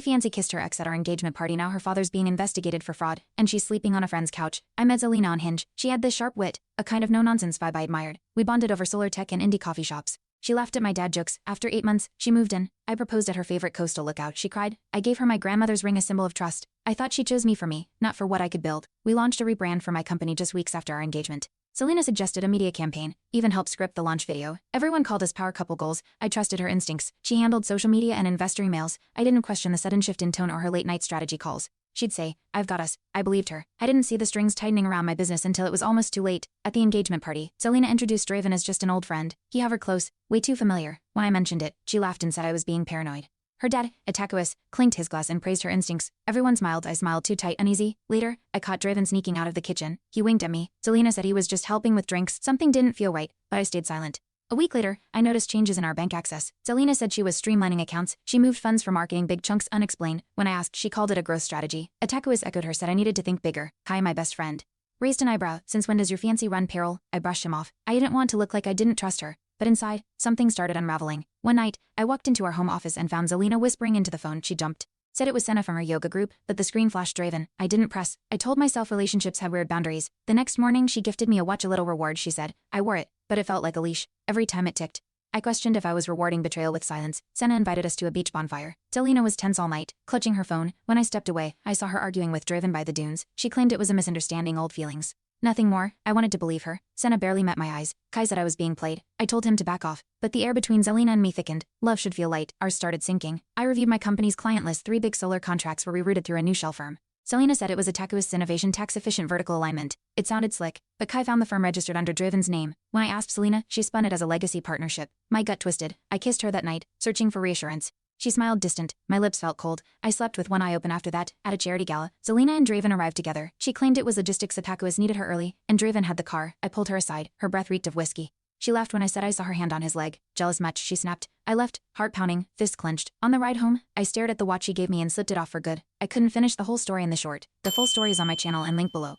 My fiancée kissed her ex at our engagement party. Now her father's being investigated for fraud, and she's sleeping on a friend's couch. I met Zelina on Hinge. She had this sharp wit, a kind of no-nonsense vibe I admired. We bonded over solar tech and indie coffee shops. She laughed at my dad jokes. After 8 months, she moved in. I proposed at her favorite coastal lookout. She cried. I gave her my grandmother's ring, a symbol of trust. I thought she chose me for me, not for what I could build. We launched a rebrand for my company just weeks after our engagement. Zelina suggested a media campaign, even helped script the launch video. Everyone called us power couple goals. I trusted her instincts. She handled social media and investor emails. I didn't question the sudden shift in tone or her late-night strategy calls. She'd say, I've got us. I believed her. I didn't see the strings tightening around my business until it was almost too late. At the engagement party, Zelina introduced Draven as just an old friend. He hovered close, way too familiar. When I mentioned it, she laughed and said I was being paranoid. Her dad, Atakuis, clinked his glass and praised her instincts. Everyone smiled. I smiled too tight, uneasy. Later, I caught Draven sneaking out of the kitchen. He winked at me. Zelina said he was just helping with drinks. Something didn't feel right, but I stayed silent. A week later, I noticed changes in our bank access. Zelina said she was streamlining accounts. She moved funds for marketing, big chunks unexplained. When I asked, she called it a growth strategy. Atakuis echoed her, said I needed to think bigger. Kai, my best friend, raised an eyebrow. Since when does your fiancé run payroll? I brushed him off. I didn't want to look like I didn't trust her. But inside, something started unraveling. One night, I walked into our home office and found Zelina whispering into the phone. She jumped. Said it was Senna from her yoga group, but the screen flashed Draven. I didn't press. I told myself relationships had weird boundaries. The next morning, she gifted me a watch, a little reward, she said. I wore it, but it felt like a leash. Every time it ticked. I questioned if I was rewarding betrayal with silence. Senna invited us to a beach bonfire. Zelina was tense all night, clutching her phone. When I stepped away, I saw her arguing with Draven by the dunes. She claimed it was a misunderstanding, old feelings. Nothing more. I wanted to believe her. Senna barely met my eyes. Kai said I was being played. I told him to back off. But the air between Zelina and me thickened. Love should feel light. Ours started sinking. I reviewed my company's client list. 3 big solar contracts were rerouted through a new shell firm. Zelina said it was Atakuis Innovation, tax-efficient vertical alignment. It sounded slick, but Kai found the firm registered under Draven's name. When I asked Zelina, she spun it as a legacy partnership. My gut twisted. I kissed her that night, searching for reassurance. She smiled distant. My lips felt cold. I slept with one eye open after that. At a charity gala, Zelina and Draven arrived together. She claimed it was logistics. Atakuis needed her early, and Draven had the car. I pulled her aside. Her breath reeked of whiskey. She laughed when I said I saw her hand on his leg. Jealous much, she snapped. I left, heart pounding, fist clenched. On the ride home, I stared at the watch she gave me and slipped it off for good. I couldn't finish the whole story in the short. The full story is on my channel and link below.